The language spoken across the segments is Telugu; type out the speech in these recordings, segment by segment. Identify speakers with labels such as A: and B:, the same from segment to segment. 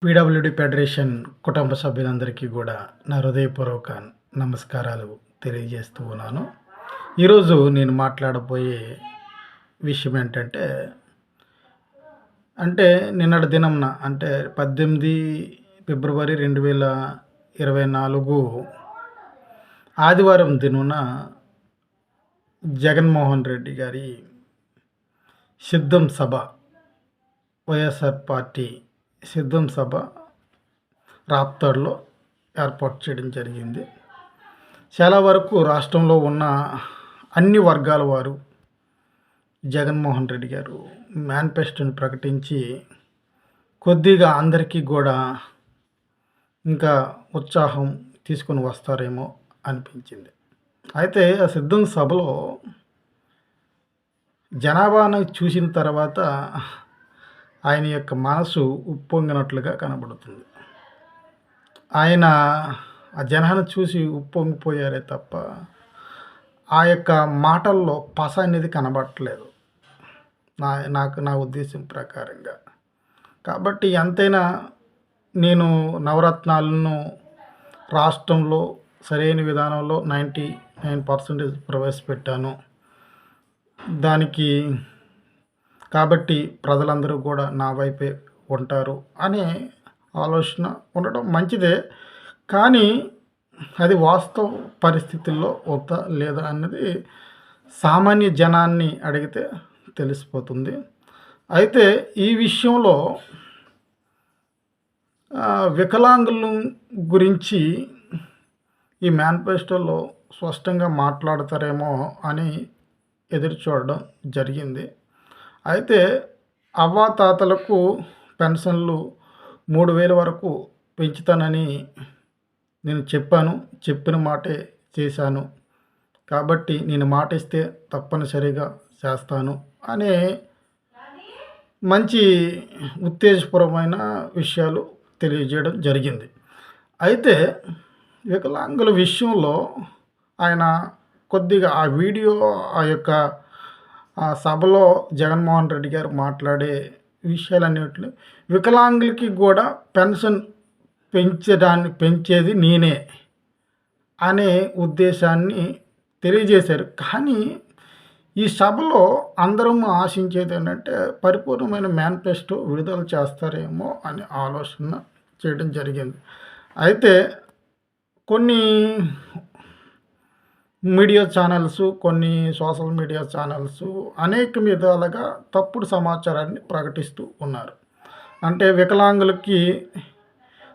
A: పీడబ్ల్యూడీ ఫెడరేషన్ కుటుంబ సభ్యులందరికీ కూడా నా హృదయపూర్వక నమస్కారాలు తెలియజేస్తూ ఉన్నాను. ఈరోజు నేను మాట్లాడబోయే విషయం ఏంటంటే, నిన్నటి దినంన 18 ఫిబ్రవరి 2024 ఆదివారం దినాన జగన్మోహన్ రెడ్డి గారి సిద్ధం సభ, వైఎస్ఆర్ పార్టీ సిద్ధం సభ రాప్తాడులో ఏర్పాటు చేయడం జరిగింది. చాలా వరకు రాష్ట్రంలో ఉన్న అన్ని వర్గాల వారు జగన్మోహన్ రెడ్డి గారు మేనిఫెస్టోని ప్రకటించి కొద్దిగా అందరికీ కూడా ఇంకా ఉత్సాహం తీసుకొని వస్తారేమో అనిపించింది. అయితే ఆ సిద్ధం సభలో జనాభాను చూసిన తర్వాత ఆయన యొక్క మనసు ఉప్పొంగినట్లుగా కనబడుతుంది. ఆయన ఆ జనాన్ని చూసి ఉప్పొంగిపోయారే తప్ప ఆ యొక్క మాటల్లో పస అనేది కనబడట్లేదు, నా ఉద్దేశం ప్రకారంగా. కాబట్టి ఎంతైనా నేను నవరత్నాలను రాష్ట్రంలో సరైన విధానంలో 99% ప్రవేశపెట్టాను. దానికి కాబట్టి ప్రజలందరూ కూడా నా వైపే ఉంటారు అనే ఆలోచన ఉండడం మంచిదే. కానీ అది వాస్తవ పరిస్థితుల్లో అవుతా లేదా అన్నది సామాన్య జనాన్ని అడిగితే తెలిసిపోతుంది. అయితే ఈ విషయంలో వికలాంగుల గురించి ఈ మేనిఫెస్టోలో స్పష్టంగా మాట్లాడతారేమో అని ఎదురు చూడడం జరిగింది. అయితే అవ్వాతాతలకు పెన్షన్లు 3,000 వరకు పెంచుతానని నేను చెప్పిన మాటే చేశాను. కాబట్టి నేను మాట ఇస్తే తప్పనిసరిగా చేస్తాను అనే మంచి ఉత్తేజపూర్వమైన విషయాలు తెలియజేయడం జరిగింది. అయితే వికలాంగుల విషయంలో ఆయన కొద్దిగా ఆ వీడియో ఆ యొక్క సభలో జగన్మోహన్ రెడ్డి గారు మాట్లాడే విషయాలన్నిటిలో వికలాంగులకి కూడా పెన్షన్ పెంచేది నేనే అనే ఉద్దేశాన్ని తెలియజేశారు. కానీ ఈ సభలో అందరం ఆశించేది ఏంటంటే పరిపూర్ణమైన మేనిఫెస్టో విడుదల చేస్తారేమో అని ఆలోచన చేయడం జరిగింది. అయితే కొన్ని మీడియా ఛానల్స్, కొన్ని సోషల్ మీడియా ఛానల్స్ అనేక విధాలుగా తప్పుడు సమాచారాన్ని ప్రకటిస్తూ ఉన్నారు. వికలాంగులకి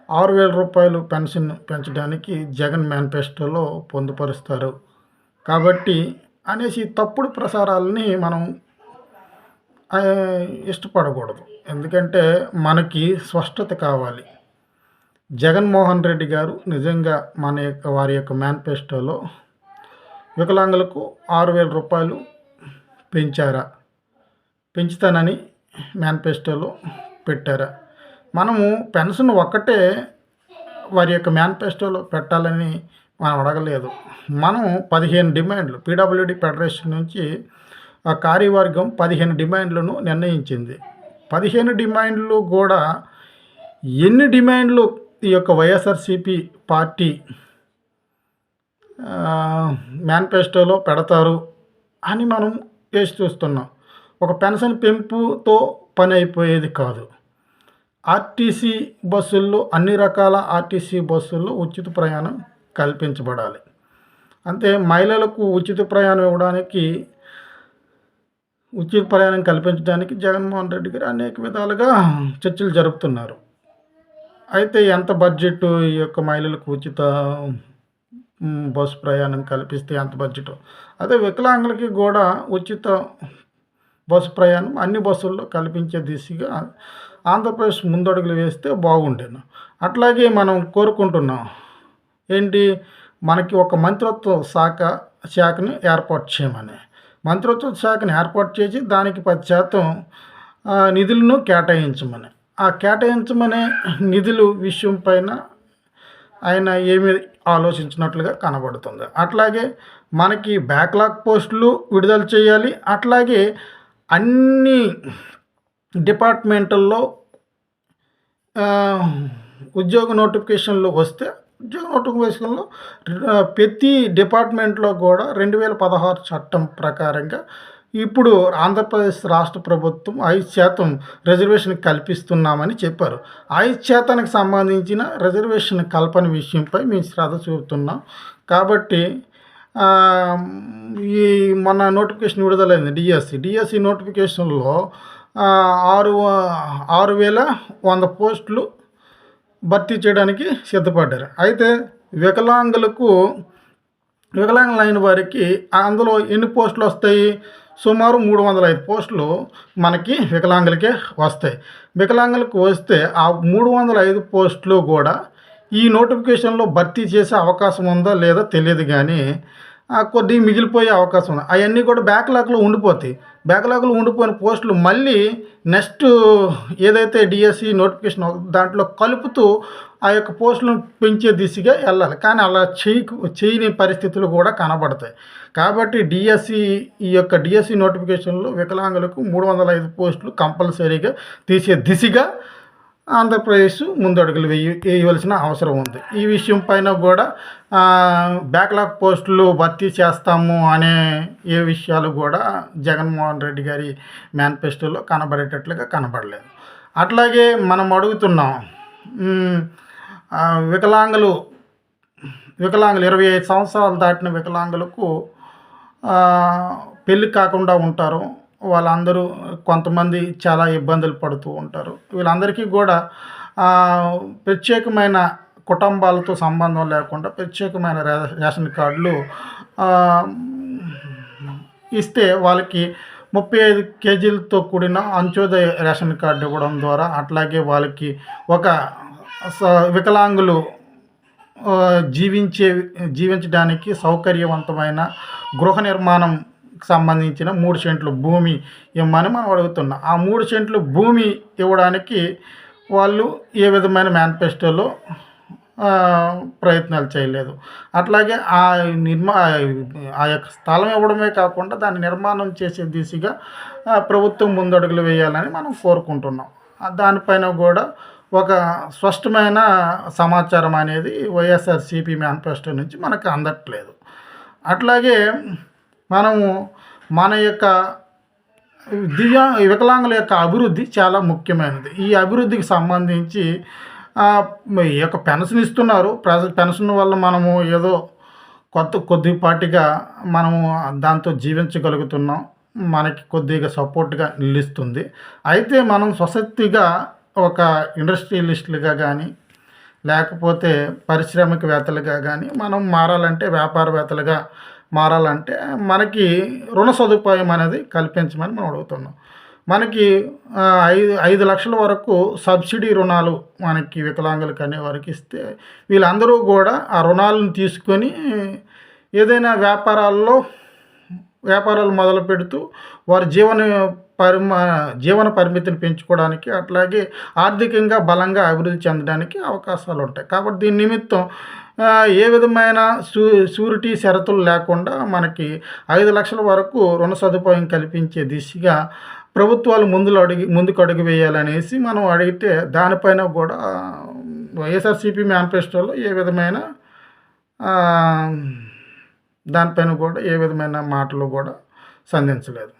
A: 6,000 రూపాయలు పెన్షన్ పెంచడానికి జగన్ మేనిఫెస్టోలో పొందుపరుస్తారు కాబట్టి అనేసి తప్పుడు ప్రసారాలని మనం ఇష్టపడకూడదు. ఎందుకంటే మనకి స్పష్టత కావాలి. జగన్మోహన్ రెడ్డి గారు నిజంగా వారి యొక్క మేనిఫెస్టోలో వికలాంగులకు 6,000 రూపాయలు పెంచుతానని మేనిఫెస్టోలో పెట్టారా? మనము పెన్షన్ ఒక్కటే వారి యొక్క మేనిఫెస్టోలో పెట్టాలని మనం అడగలేదు. మనం 15 డిమాండ్లు పీడబ్ల్యూడీ ఫెడరేషన్ నుంచి ఆ కార్యవర్గం 15 డిమాండ్లను నిర్ణయించింది. 15 డిమాండ్లు కూడా ఎన్ని డిమాండ్లు ఈ యొక్క వైఎస్ఆర్సీపీ పార్టీ మేనిఫెస్టోలో పెడతారు అని మనం వేసి చూస్తున్నాం. ఒక పెన్షన్ పెంపుతో పని అయిపోయేది కాదు. ఆర్టీసీ బస్సుల్లో అన్ని రకాల ఆర్టీసీ బస్సుల్లో ఉచిత ప్రయాణం కల్పించబడాలి. మహిళలకు ఉచిత ప్రయాణం కల్పించడానికి జగన్మోహన్ రెడ్డి గారు అనేక విధాలుగా చర్చలు జరుపుతున్నారు. అయితే ఎంత బడ్జెట్ ఈ యొక్క మహిళలకు ఉచిత బస్సు ప్రయాణం కల్పిస్తే ఎంత బడ్జెట్, అదే వికలాంగులకి కూడా ఉచిత బస్సు ప్రయాణం అన్ని బస్సుల్లో కల్పించే దిశగా ఆంధ్రప్రదేశ్ ముందడుగులు వేస్తే బాగుండేను. అట్లాగే మనం కోరుకుంటున్నాం మనకి ఒక మంత్రిత్వ శాఖని ఏర్పాటు చేయమని. మంత్రిత్వ శాఖని ఏర్పాటు చేసి దానికి 10% నిధులను కేటాయించమని. ఆ కేటాయించమనే నిధులు విషయం పైన ఆయన ఏమి ఆలోచించినట్లుగా కనబడుతుంది. అట్లాగే మనకి బ్యాక్లాగ్ పోస్టులు విడుదల చేయాలి. అట్లాగే అన్ని డిపార్ట్మెంట్ల్లో ఉద్యోగ నోటిఫికేషన్లు వస్తే ఉద్యోగ నోటిఫికేషన్లో ప్రతి డిపార్ట్మెంట్లో కూడా 2016 చట్టం ప్రకారంగా ఇప్పుడు ఆంధ్రప్రదేశ్ రాష్ట్ర ప్రభుత్వం 5% రిజర్వేషన్ కల్పిస్తున్నామని చెప్పారు. 5%కి సంబంధించిన రిజర్వేషన్ కల్పన విషయంపై మేము శ్రద్ధ చూపుతున్నాం. కాబట్టి ఈ మొన్న నోటిఫికేషన్ విడుదలైంది డిఎస్సి నోటిఫికేషన్లో 6,100 పోస్టులు భర్తీ చేయడానికి సిద్ధపడ్డారు. అయితే వికలాంగులైన వారికి అందులో ఎన్ని పోస్టులు వస్తాయి? సుమారు 305 పోస్టులు మనకి వికలాంగులకే వస్తాయి. వికలాంగులకు వస్తే ఆ 305 పోస్టులు కూడా ఈ నోటిఫికేషన్లో భర్తీ చేసే అవకాశం ఉందో లేదో తెలియదు, కానీ కొద్దిగా మిగిలిపోయే అవకాశం ఉంది. అవన్నీ కూడా బ్యాక్లాగ్లో ఉండిపోతాయి. బ్యాక్లాగ్లో ఉండిపోయిన పోస్టులు మళ్ళీ నెక్స్ట్ ఏదైతే డిఎస్సి నోటిఫికేషన్ దాంట్లో కలుపుతూ ఆ యొక్క పోస్టులను పెంచే దిశగా వెళ్ళాలి. కానీ అలా చేయని పరిస్థితులు కూడా కనబడతాయి. కాబట్టి ఈ యొక్క డిఎస్సి నోటిఫికేషన్లో వికలాంగులకు 305 పోస్టులు కంపల్సరీగా తీసే దిశగా ఆంధ్రప్రదేశ్ ముందడుగులు వేయవలసిన అవసరం ఉంది. ఈ విషయం పైన కూడా బ్యాక్లాగ్ పోస్టులు భర్తీ చేస్తాము అనే ఏ విషయాలు కూడా జగన్మోహన్ రెడ్డి గారి మేనిఫెస్టోలో కనబడేటట్లుగా కనబడలేదు. అట్లాగే మనం అడుగుతున్నాం, వికలాంగులు 25 సంవత్సరాలు దాటిన వికలాంగులకు పెళ్ళి కాకుండా ఉంటారు. వాళ్ళందరూ కొంతమంది చాలా ఇబ్బందులు పడుతూ ఉంటారు. వీళ్ళందరికీ కూడా ప్రత్యేకమైన కుటుంబాలతో సంబంధం లేకుండా ప్రత్యేకమైన రేషన్ కార్డులు ఇస్తే వాళ్ళకి 35 కేజీలతో కూడిన అంత్యోదయ రేషన్ కార్డు ఇవ్వడం ద్వారా, అట్లాగే వాళ్ళకి ఒక వికలాంగులు జీవించడానికి సౌకర్యవంతమైన గృహ నిర్మాణం సంబంధించిన 3 సెంట్లు భూమి ఇవ్వమని మనం అడుగుతున్నాం. ఆ 3 సెంట్లు భూమి ఇవ్వడానికి వాళ్ళు ఏ విధమైన మేనిఫెస్టోలో ప్రయత్నాలు చేయలేదు. అట్లాగే ఆ యొక్క స్థలం ఇవ్వడమే కాకుండా దాన్ని నిర్మాణం చేసే దిశగా ప్రభుత్వం ముందడుగులు వేయాలని మనం కోరుకుంటున్నాం. దానిపైన కూడా ఒక స్పష్టమైన సమాచారం అనేది వైఎస్ఆర్సీపీ మేనిఫెస్టో నుంచి మనకు అందట్లేదు. అట్లాగే మనము మన యొక్క వికలాంగుల యొక్క అభివృద్ధి చాలా ముఖ్యమైనది. ఈ అభివృద్ధికి సంబంధించి ఈ యొక్క పెన్షన్ ఇస్తున్నారు. పెన్షన్ వల్ల మనము ఏదో కొద్దిపాటిగా మనము దాంతో జీవించగలుగుతున్నాం. మనకి కొద్దిగా సపోర్ట్గా నిలుస్తుంది. అయితే మనం స్వశక్తిగా ఒక ఇండస్ట్రియలిస్టులుగా కానీ లేకపోతే పారిశ్రామికవేత్తలుగా కానీ మనం మారాలంటే, వ్యాపారవేత్తలుగా మారాలంటే మనకి రుణ సదుపాయం అనేది కల్పించమని మనం అడుగుతున్నాం. మనకి 5 లక్షల వరకు సబ్సిడీ రుణాలు మనకి వికలాంగులకు అనే వారికి ఇస్తే వీళ్ళందరూ కూడా ఆ రుణాలను తీసుకొని ఏదైనా వ్యాపారాలు మొదలు పెడుతూ వారి జీవన పరిమితిని పెంచుకోవడానికి, అట్లాగే ఆర్థికంగా బలంగా అభివృద్ధి చెందడానికి అవకాశాలు ఉంటాయి. కాబట్టి దీని నిమిత్తం ఏ విధమైన షూరిటీ షరతులు లేకుండా మనకి 5 లక్షల వరకు రుణ సదుపాయం కల్పించే దిశగా ప్రభుత్వాలు ముందుకు అడుగు వేయాలనేసి మనం అడిగితే దానిపైన కూడా వైఎస్ఆర్సీపీ మేనిఫెస్టోలో దానిపైన కూడా ఏ విధమైన మాటలు కూడా సంధించలేదు.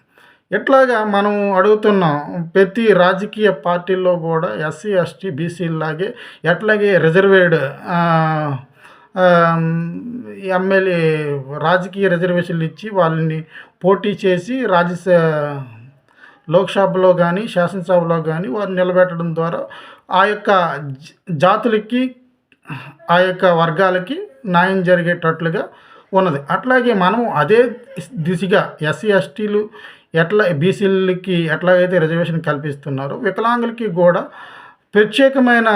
A: ఇట్లాగా మనం అడుగుతున్నాం, ప్రతి రాజకీయ పార్టీల్లో కూడా ఎస్సీ ఎస్టీ బీసీలాగే ఎట్లాగే రిజర్వేడ్ ఎమ్మెల్యే రాజకీయ రిజర్వేషన్లు ఇచ్చి వాళ్ళని పోటీ చేసి లోక్సభలో కానీ శాసనసభలో కానీ వారిని నిలబెట్టడం ద్వారా ఆ యొక్క జాతులకి ఆ యొక్క వర్గాలకి న్యాయం జరిగేటట్లుగా ఉన్నది. అట్లాగే మనం అదే దిశగా ఎస్సీ ఎస్టీలు బీసీలకి ఎట్లాగైతే రిజర్వేషన్ కల్పిస్తున్నారో వికలాంగులకి కూడా ప్రత్యేకమైన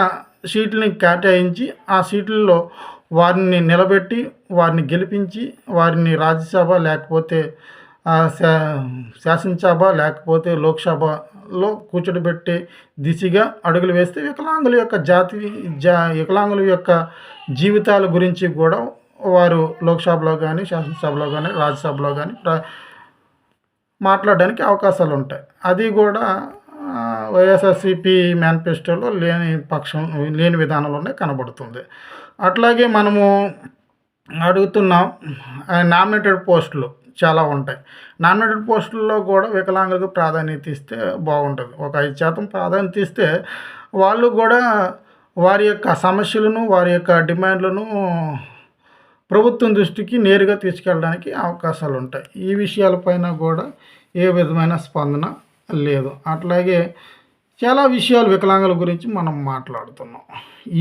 A: సీట్లని కేటాయించి ఆ సీట్లలో వారిని నిలబెట్టి వారిని గెలిపించి వారిని రాజ్యసభ లేకపోతే శాసనసభ లేకపోతే లోక్సభలో కూర్చోబెట్టే దిశగా అడుగులు వేస్తే వికలాంగుల యొక్క జీవితాల గురించి కూడా వారు లోక్సభలో కానీ శాసనసభలో కానీ రాజ్యసభలో కానీ మాట్లాడడానికి అవకాశాలు ఉంటాయి. అది కూడా వైఎస్ఆర్సీపీ మేనిఫెస్టోలో లేని విధానంలోనే కనబడుతుంది. అట్లాగే మనము అడుగుతున్నాం, నామినేటెడ్ పోస్టులు చాలా ఉంటాయి. నామినేటెడ్ పోస్టుల్లో కూడా వికలాంగులకు ప్రాధాన్యత ఇస్తే బాగుంటుంది. ఒక 5% ప్రాధాన్యత ఇస్తే వాళ్ళు కూడా వారి యొక్క సమస్యలను, వారి యొక్క డిమాండ్లను ప్రభుత్వం దృష్టికి నేరుగా తీసుకెళ్ళడానికి అవకాశాలు ఉంటాయి. ఈ విషయాలపైన కూడా ఏ విధమైన స్పందన లేదు. అట్లాగే చాలా విషయాలు వికలాంగుల గురించి మనం మాట్లాడుతున్నాం.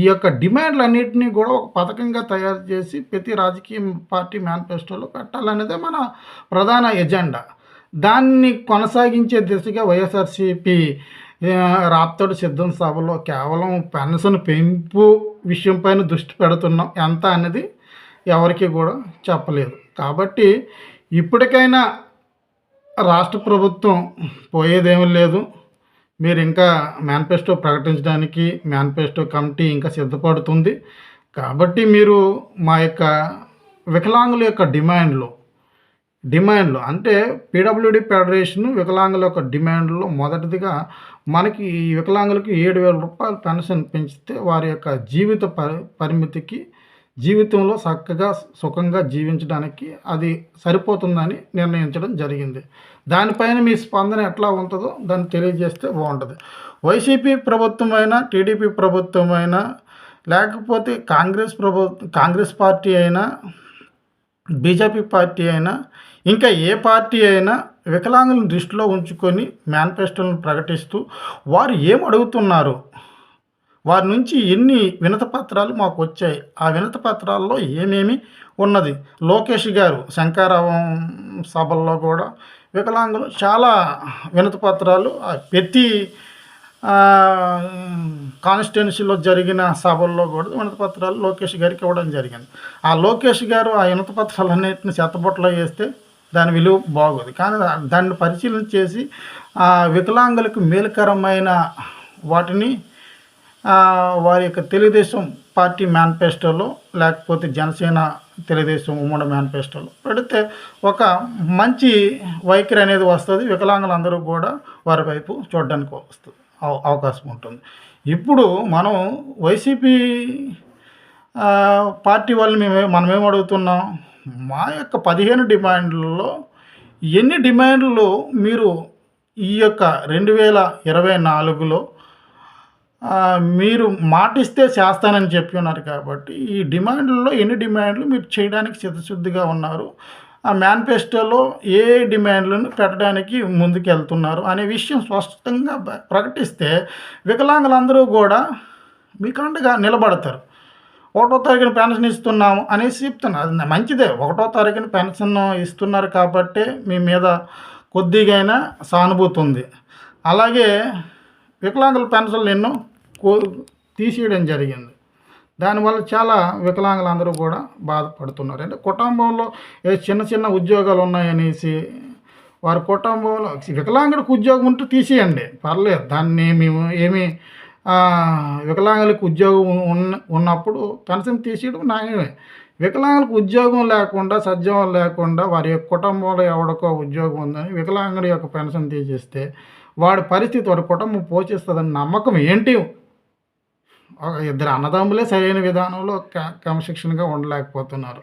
A: ఈ యొక్క డిమాండ్లన్నింటినీ కూడా ఒక పథకంగా తయారు చేసి ప్రతి రాజకీయ పార్టీ మేనిఫెస్టోలో పెట్టాలనేదే మన ప్రధాన ఎజెండా. దాన్ని కొనసాగించే దిశగా వైఎస్ఆర్సీపీ రాప్తాడు సిద్ధం సభలో కేవలం పెన్షన్ పెంపు విషయం పైన దృష్టి పెడుతున్నాం. ఎంత అనేది ఎవరికి కూడా చెప్పలేదు. కాబట్టి ఇప్పటికైనా రాష్ట్ర ప్రభుత్వం పోయేదేమీ లేదు. మీరు ఇంకా మేనిఫెస్టో ప్రకటించడానికి మేనిఫెస్టో కమిటీ ఇంకా సిద్ధపడుతుంది. కాబట్టి మీరు మా యొక్క వికలాంగుల యొక్క డిమాండ్లు అంటే పీడబ్ల్యూడీ ఫెడరేషన్ వికలాంగుల యొక్క డిమాండ్లో మొదటిదిగా మనకి ఈ వికలాంగులకు 7,000 రూపాయలు పెన్షన్ పెంచితే వారి యొక్క జీవిత పరిమితికి జీవితంలో చక్కగా సుఖంగా జీవించడానికి అది సరిపోతుందని నిర్ణయించడం జరిగింది. దానిపైన మీ స్పందన ఎట్లా ఉంటుందో దాన్ని తెలియజేస్తే బాగుంటుంది. వైసీపీ ప్రభుత్వమైనా, టీడీపీ ప్రభుత్వమైనా, లేకపోతే కాంగ్రెస్ పార్టీ అయినా, బీజేపీ పార్టీ అయినా, ఇంకా ఏ పార్టీ అయినా వికలాంగులను దృష్టిలో ఉంచుకొని మేనిఫెస్టోలను ప్రకటిస్తూ వారు ఏం అడుగుతున్నారు, వారి నుంచి ఎన్ని వినతి పత్రాలు మాకు వచ్చాయి, ఆ వినతి పత్రాల్లో ఏమేమి ఉన్నది. లోకేష్ గారు శంకారావం సభల్లో కూడా వికలాంగులు చాలా వినతి పత్రాలు ప్రతి కాన్స్టిట్యున్సీలో జరిగిన సభల్లో కూడా వినతి పత్రాలు లోకేష్ గారికి ఇవ్వడం జరిగింది. ఆ లోకేష్ గారు ఆ వినతి పత్రాలన్నింటినీ చెత్తబుట్టలో వేస్తే దాని విలువ బాగోదు. కానీ దాన్ని పరిశీలన చేసి వికలాంగులకు మేలుకరమైన వాటిని వారి యొక్క తెలుగుదేశం పార్టీ మేనిఫెస్టోలో, లేకపోతే జనసేన తెలుగుదేశం ఉమ్మడి మేనిఫెస్టోలో పెడితే ఒక మంచి వైఖరి అనేది వస్తుంది. వికలాంగులందరూ కూడా వారి వైపు చూడడానికి అవకాశం ఉంటుంది. ఇప్పుడు మనం వైసీపీ పార్టీ వాళ్ళని మనం ఏం అడుగుతున్నాం, మా యొక్క 15 డిమాండ్లలో ఎన్ని డిమాండ్లు మీరు ఈ యొక్క 2024లో మీరు మాటిస్తే చేస్తానని చెప్పి ఉన్నారు. కాబట్టి ఈ డిమాండ్లలో ఎన్ని డిమాండ్లు మీరు చేయడానికి చిత్తశుద్ధిగా ఉన్నారు, ఆ మేనిఫెస్టోలో ఏ డిమాండ్లను పెట్టడానికి ముందుకు వెళ్తున్నారు అనే విషయం స్పష్టంగా ప్రకటిస్తే వికలాంగులందరూ కూడా మీకు అండగా నిలబడతారు. 1వ తారీఖున పెన్షన్ ఇస్తున్నాము అనేసి చెప్తున్నారు. అది మంచిదే, 1వ తారీఖున పెన్షన్ ఇస్తున్నారు కాబట్టి మీ మీద కొద్దిగైనా సానుభూతి ఉంది. అలాగే వికలాంగుల పెన్షన్లు ఎన్నో తీసేయడం జరిగింది. దానివల్ల చాలా వికలాంగులందరూ కూడా బాధపడుతున్నారు. అంటే కుటుంబంలో చిన్న చిన్న ఉద్యోగాలు ఉన్నాయనేసి వారి కుటుంబంలో వికలాంగుడికి ఉద్యోగం ఉంటే తీసేయండి, పర్లేదు. దాన్ని మేము ఏమి వికలాంగులకు ఉద్యోగం ఉన్నప్పుడు పెన్షన్ తీసేయడం న్యాయమే. వికలాంగులకు ఉద్యోగం లేకుండా, సద్యోగం లేకుండా వారి యొక్క కుటుంబంలో ఎవరికో ఉద్యోగం ఉందని వికలాంగుడి యొక్క పెన్షన్ తీసేస్తే వాడి పరిస్థితి, వాడి కుటుంబం పోషిస్తుందని నమ్మకం ఏంటి? ఇద్దరు అన్నదమ్ములే సరైన విధానంలో క్రమశిక్షణగా ఉండలేకపోతున్నారు.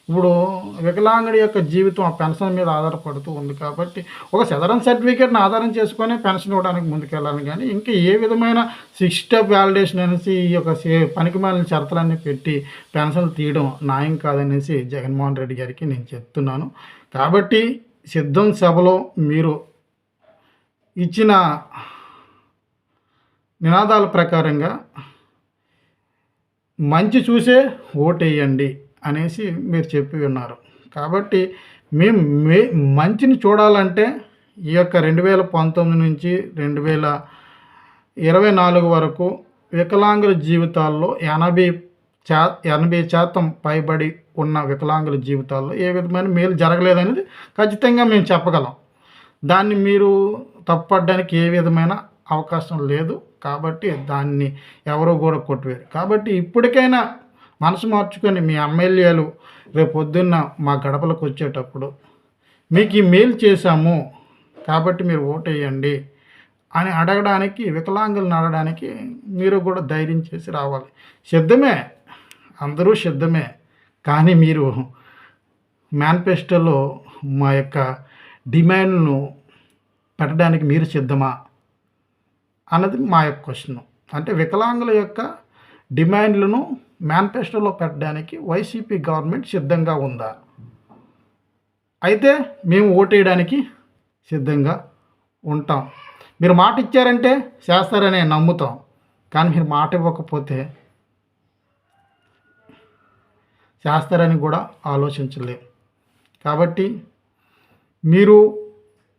A: ఇప్పుడు వికలాంగుడి యొక్క జీవితం ఆ పెన్షన్ మీద ఆధారపడుతూ ఉంది. కాబట్టి ఒక సదరన్ సర్టిఫికేట్ని ఆధారం చేసుకొని పెన్షన్ ఇవ్వడానికి ముందుకెళ్ళాలి. కానీ ఇంకా ఏ విధమైన 6 స్టెప్ వ్యాలిడేషన్ అనేసి ఈ యొక్క పనికిమాలిన షరతులన్నీ పెట్టి పెన్షన్లు తీయడం న్యాయం కాదనేసి జగన్మోహన్ రెడ్డి గారికి నేను చెప్తున్నాను. కాబట్టి సిద్ధం సభలో మీరు ఇచ్చిన నినాదాల ప్రకారంగా మంచి చూసే ఓటేయండి అనేసి మీరు చెప్పి ఉన్నారు. కాబట్టి మేము మంచిని చూడాలంటే ఈ యొక్క 2019 నుంచి 2024 వరకు వికలాంగుల జీవితాల్లో 80% పైబడి ఉన్న వికలాంగుల జీవితాల్లో ఏ విధమైన మేలు జరగలేదనేది ఖచ్చితంగా మేము చెప్పగలం. దాన్ని మీరు తప్పడానికి ఏ విధమైన అవకాశం లేదు. కాబట్టి దాన్ని ఎవరో కూడా కొట్టివేరు. కాబట్టి ఇప్పటికైనా మనసు మార్చుకొని మీ ఎమ్మెల్యేలు రేపు పొద్దున్న మా గడపలకు వచ్చేటప్పుడు మీకు ఈ మేలు చేశాము కాబట్టి మీరు ఓటేయండి అని అడగడానికి, వికలాంగులను అడగడానికి మీరు కూడా ధైర్యం చేసి రావాలి. సిద్ధమే, అందరూ సిద్ధమే. కానీ మీరు మేనిఫెస్టోలో మా యొక్క డిమాండ్‌ను పెట్టడానికి మీరు సిద్ధమా? అన్నది మా యొక్క క్వెషను. అంటే వికలాంగుల యొక్క డిమాండ్‌లను మేనిఫెస్టోలో పెట్టడానికి వైసీపీ గవర్నమెంట్ సిద్ధంగా ఉందా? అయితే మేము ఓటేయడానికి సిద్ధంగా ఉంటాం. మీరు మాట ఇచ్చారంటే చేస్తారని నమ్ముతాం. కానీ మీరు మాట ఇవ్వకపోతే చేస్తారని కూడా ఆలోచించలేం. కాబట్టి మీరు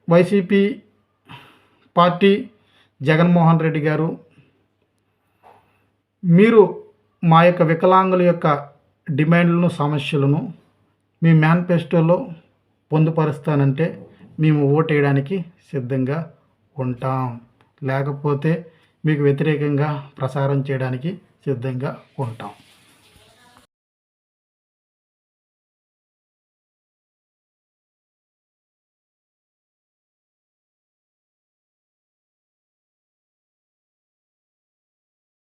A: వైసీపీ పార్టీ జగన్మోహన్ రెడ్డి గారు, మీరు మా యొక్క వికలాంగుల యొక్క డిమాండ్లను, సమస్యలను మీ మేనిఫెస్టోలో పొందుపరుస్తానంటే మేము ఓటేయడానికి సిద్ధంగా ఉంటాం. లేకపోతే మీకు వ్యతిరేకంగా ప్రసారం చేయడానికి సిద్ధంగా ఉంటాం.